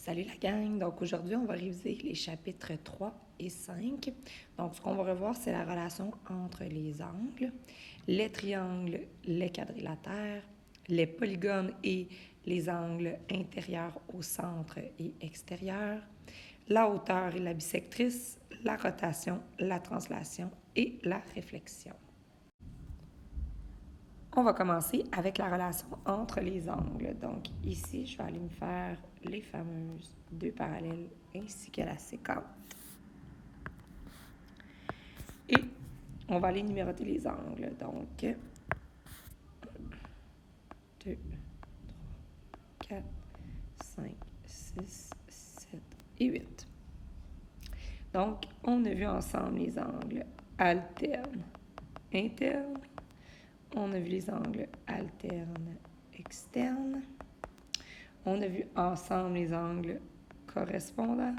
Salut la gang! Donc aujourd'hui, on va réviser les chapitres 3 et 5. Donc ce qu'on va revoir, c'est la relation entre les angles, les triangles, les quadrilatères, les polygones et les angles intérieurs au centre et extérieur, la hauteur et la bisectrice, la rotation, la translation et la réflexion. On va commencer avec la relation entre les angles. Donc ici, je vais aller me faire les fameuses deux parallèles ainsi que la séquence. Et on va aller numéroter les angles. Donc 1, 2, 3, 4, 5, 6, 7 et 8. Donc, on a vu ensemble les angles alternes, internes. On a vu les angles alternes, externes. On a vu ensemble les angles correspondants.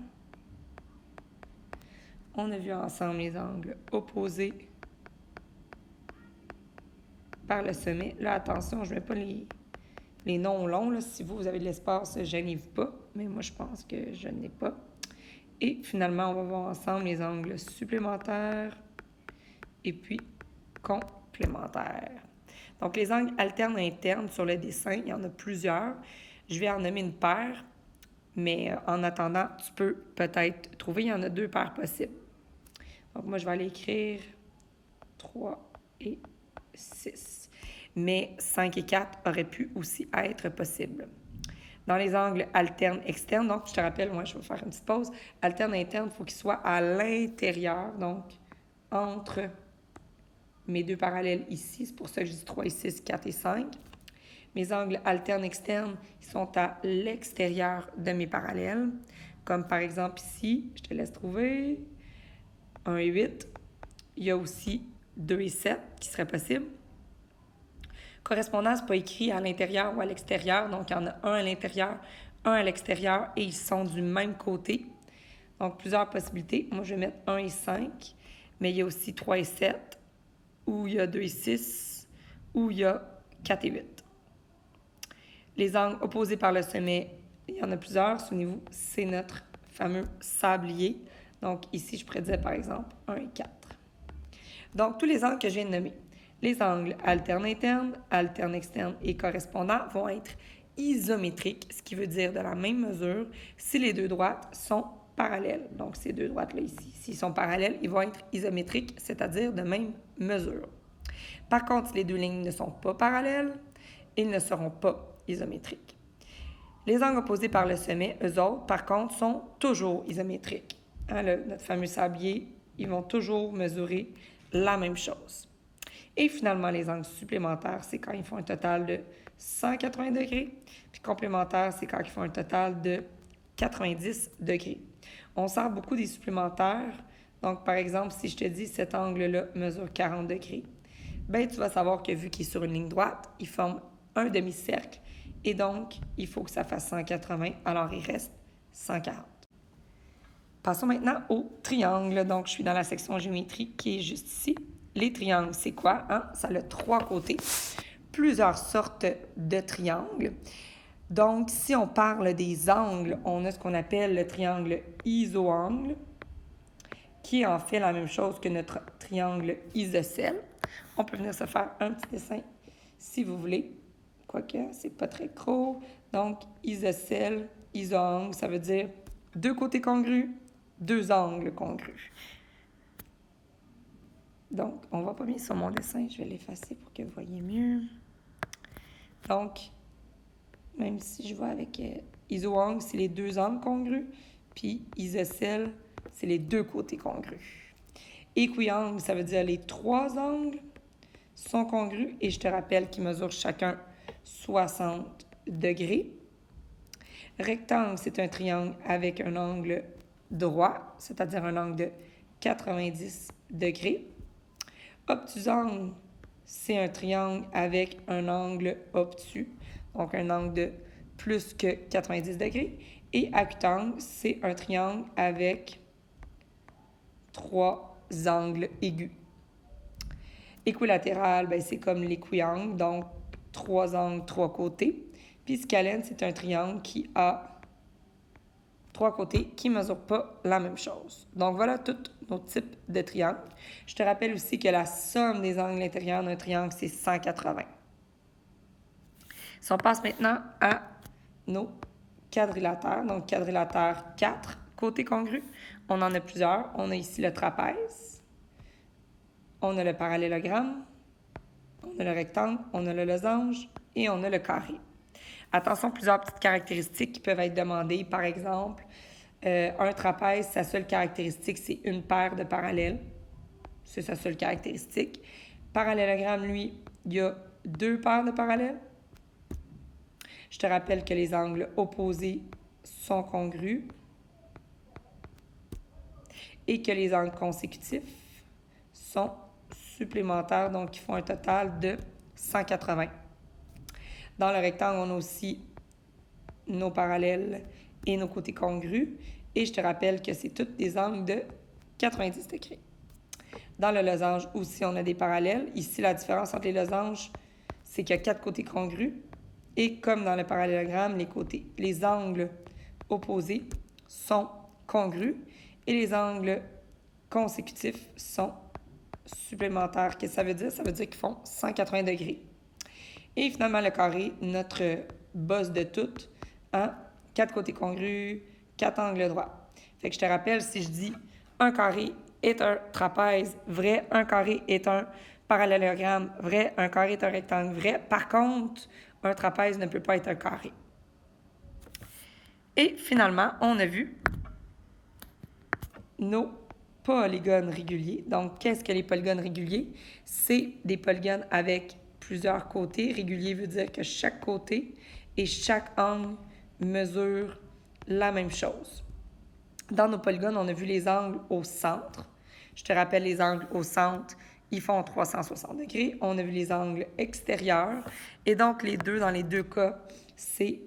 On a vu ensemble les angles opposés par le sommet. Là, attention, je ne mets pas les noms longs. Là. Si vous avez de l'espace, gênez-vous pas. Mais moi, je pense que je n'ai pas. Et finalement, on va voir ensemble les angles supplémentaires et puis complémentaires. Donc, les angles alternes et internes sur le dessin, il y en a plusieurs. Je vais en nommer une paire, mais en attendant, tu peux peut-être trouver, il y en a deux paires possibles. Donc, moi, je vais aller écrire 3 et 6. Mais 5 et 4 auraient pu aussi être possibles. Dans les angles alternes externes, donc je te rappelle, moi je vais faire une petite pause. Alterne interne, il faut qu'il soit à l'intérieur, donc entre mes deux parallèles ici. C'est pour ça que je dis 3 et 6, 4 et 5. Mes angles alternes externes, ils sont à l'extérieur de mes parallèles. Comme par exemple ici, je te laisse trouver 1 et 8. Il y a aussi 2 et 7 qui seraient possibles. Correspondance, pas écrit à l'intérieur ou à l'extérieur. Donc, il y en a un à l'intérieur, un à l'extérieur et ils sont du même côté. Donc, plusieurs possibilités. Moi, je vais mettre 1 et 5, mais il y a aussi 3 et 7, ou il y a 2 et 6, ou il y a 4 et 8. Les angles opposés par le sommet, il y en a plusieurs. Souvenez-vous, c'est notre fameux sablier. Donc, ici, je pourrais dire, par exemple, 1 et 4. Donc, tous les angles que je viens de nommer. Les angles alternes internes, alternes externes et correspondants vont être isométriques, ce qui veut dire de la même mesure si les deux droites sont parallèles. Donc, ces deux droites-là ici, s'ils sont parallèles, ils vont être isométriques, c'est-à-dire de même mesure. Par contre, si les deux lignes ne sont pas parallèles, ils ne seront pas isométriques. Les angles opposés par le sommet, eux autres, par contre, sont toujours isométriques. Hein, notre fameux sablier, ils vont toujours mesurer la même chose. Et finalement, les angles supplémentaires, c'est quand ils font un total de 180 degrés. Puis complémentaires, c'est quand ils font un total de 90 degrés. On sert beaucoup des supplémentaires. Donc, par exemple, si je te dis cet angle-là mesure 40 degrés, bien, tu vas savoir que vu qu'il est sur une ligne droite, il forme un demi-cercle. Et donc, il faut que ça fasse 180. Alors, il reste 140. Passons maintenant au triangle. Donc, je suis dans la section géométrie qui est juste ici. Les triangles, c'est quoi? Hein? Ça a 3 côtés. Plusieurs sortes de triangles. Donc, si on parle des angles, on a ce qu'on appelle le triangle isoangle, qui est en fait la même chose que notre triangle isocèle. On peut venir se faire un petit dessin si vous voulez. Quoique, c'est pas très gros. Donc, isocèle, isoangle, ça veut dire deux côtés congrus, deux angles congrus. Donc, on ne va pas bien sur mon dessin. Je vais l'effacer pour que vous voyez mieux. Donc, même si je vois avec isoangle, c'est les deux angles congrus. Puis isocèle, c'est les deux côtés congrus. Équiangle, ça veut dire les trois angles sont congrus. Et je te rappelle qu'ils mesurent chacun 60 degrés. Rectangle, c'est un triangle avec un angle droit, c'est-à-dire un angle de 90 degrés. Obtusangle, c'est un triangle avec un angle obtus, donc un angle de plus que 90 degrés. Et acutangle, c'est un triangle avec 3 angles aigus. Équilatéral, ben, c'est comme l'équiangle, donc 3 angles, 3 côtés. Puis scalène, c'est un triangle qui a 3 côtés qui ne mesurent pas la même chose. Donc, voilà tous nos types de triangles. Je te rappelle aussi que la somme des angles intérieurs d'un triangle, c'est 180. Si on passe maintenant à nos quadrilatères, donc quadrilatère 4, côtés congrus, on en a plusieurs. On a ici le trapèze, on a le parallélogramme, on a le rectangle, on a le losange et on a le carré. Attention, plusieurs petites caractéristiques qui peuvent être demandées. Par exemple, un trapèze, sa seule caractéristique, c'est une paire de parallèles. C'est sa seule caractéristique. Parallélogramme, lui, il y a 2 paires de parallèles. Je te rappelle que les angles opposés sont congrus et que les angles consécutifs sont supplémentaires, donc ils font un total de 180. Dans le rectangle, on a aussi nos parallèles et nos côtés congrus. Et je te rappelle que c'est tous des angles de 90 degrés. Dans le losange aussi, on a des parallèles. Ici, la différence entre les losanges, c'est qu'il y a 4 côtés congrus. Et comme dans le parallélogramme, les angles opposés sont congrus et les angles consécutifs sont supplémentaires. Qu'est-ce que ça veut dire? Ça veut dire qu'ils font 180 degrés. Et finalement, le carré, notre boss de tout, 4 côtés congrus, 4 angles droits. Fait que je te rappelle, si je dis un carré est un trapèze, vrai, un carré est un parallélogramme, vrai, un carré est un rectangle, vrai. Par contre, un trapèze ne peut pas être un carré. Et finalement, on a vu nos polygones réguliers. Donc, qu'est-ce que les polygones réguliers? C'est des polygones avec plusieurs côtés. Régulier veut dire que chaque côté et chaque angle mesure la même chose. Dans nos polygones, on a vu les angles au centre. Je te rappelle, les angles au centre, ils font 360 degrés. On a vu les angles extérieurs. Et donc, dans les deux cas, c'est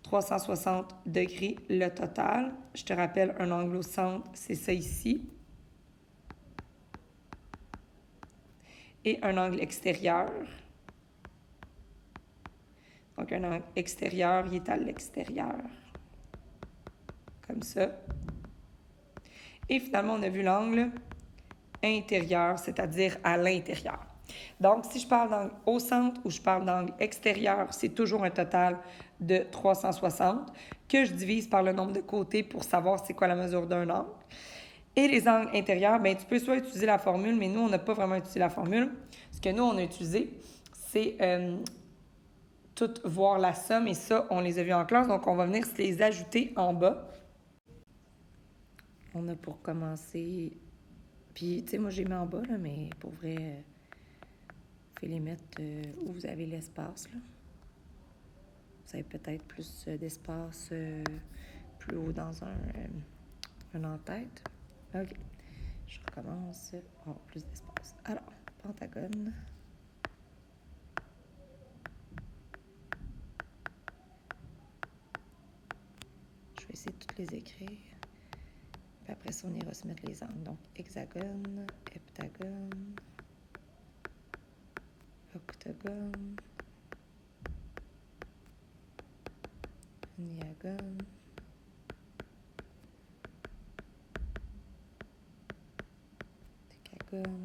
360 degrés le total. Je te rappelle, un angle au centre, c'est ça ici. Et un angle extérieur. Donc, un angle extérieur, il est à l'extérieur. Comme ça. Et finalement, on a vu l'angle intérieur, c'est-à-dire à l'intérieur. Donc, si je parle d'angle au centre ou je parle d'angle extérieur, c'est toujours un total de 360 que je divise par le nombre de côtés pour savoir c'est quoi la mesure d'un angle. Et les angles intérieurs, bien, tu peux soit utiliser la formule, mais nous, on n'a pas vraiment utilisé la formule. Ce que nous, on a utilisé, c'est tout voir la somme, et ça, on les a vus en classe, donc on va venir se les ajouter en bas. On a pour commencer... Puis, tu sais, moi, j'ai mis en bas, là, mais pour vrai, vous pouvez les mettre où vous avez l'espace, là. Vous avez peut-être plus d'espace plus haut dans un en-tête. OK. Je recommence. Oh, plus d'espace. Alors, pentagone. Je vais essayer de toutes les écrire. Puis après ça, on ira se mettre les angles. Donc, hexagone, heptagone, octogone, diagone, décagone,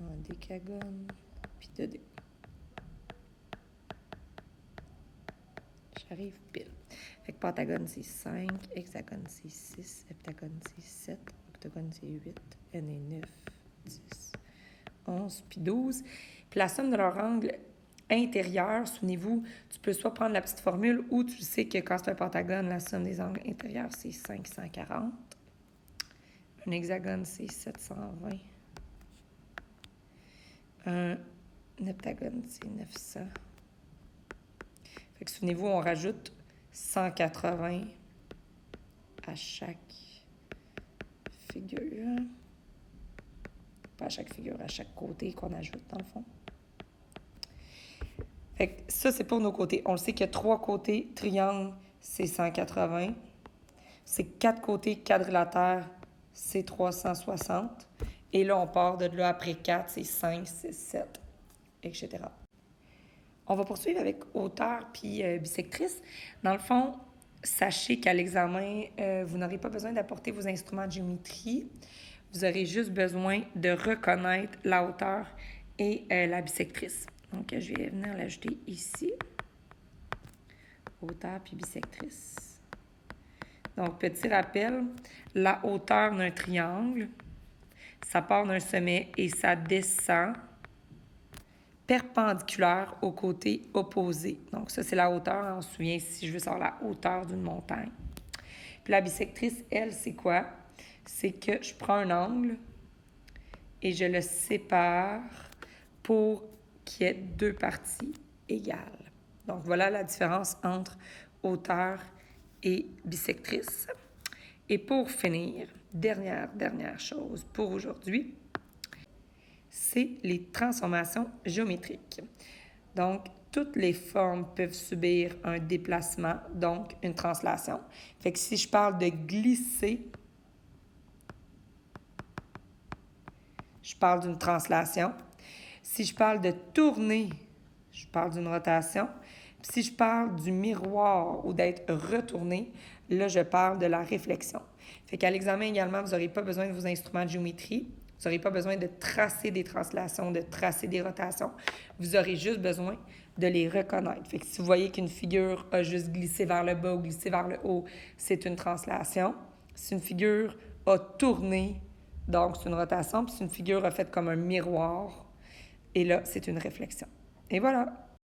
un décagone, puis 2D. J'arrive pile. Fait que pentagone, c'est 5, hexagone, c'est 6, heptagone, c'est 7, octogone, c'est 8, n est 9, 10, 11, puis 12. Puis la somme de leur angle intérieur, souvenez-vous, tu peux soit prendre la petite formule ou tu sais que quand c'est un pentagone, la somme des angles intérieurs, c'est 540. Un hexagone, c'est 720. Un heptagone, c'est 900. Fait que souvenez-vous, on rajoute 180 à chaque figure. Pas à chaque figure, à chaque côté qu'on ajoute, dans le fond. Fait que ça, c'est pour nos côtés. On le sait qu'il y a 3 côtés. Triangle, c'est 180. C'est 4 côtés quadrilatère, c'est 360. Et là, on part de là après 4, c'est 5, 6, 7, etc. On va poursuivre avec hauteur puis bissectrice. Dans le fond, sachez qu'à l'examen, vous n'aurez pas besoin d'apporter vos instruments de géométrie. Vous aurez juste besoin de reconnaître la hauteur et la bisectrice. Donc, je vais venir l'ajouter ici. Hauteur puis bisectrice. Donc, petit rappel, la hauteur d'un triangle, ça part d'un sommet et ça descend perpendiculaire au côté opposé. Donc, ça, c'est la hauteur. On se souvient si je veux savoir la hauteur d'une montagne. Puis la bisectrice, elle, c'est quoi? C'est que je prends un angle et je le sépare pour qu'il y ait deux parties égales. Donc, voilà la différence entre hauteur et bisectrice. Et pour finir, dernière chose pour aujourd'hui, c'est les transformations géométriques. Donc, toutes les formes peuvent subir un déplacement, donc une translation. Fait que si je parle de glisser, je parle d'une translation. Si je parle de tourner, je parle d'une rotation. Puis si je parle du miroir ou d'être retourné, là, je parle de la réflexion. Fait qu'à l'examen également, vous n'aurez pas besoin de vos instruments de géométrie. Vous n'aurez pas besoin de tracer des translations, de tracer des rotations. Vous aurez juste besoin de les reconnaître. Fait que si vous voyez qu'une figure a juste glissé vers le bas ou glissé vers le haut, c'est une translation. Si une figure a tourné, donc c'est une rotation. Puis si une figure a fait comme un miroir, et là, c'est une réflexion. Et voilà!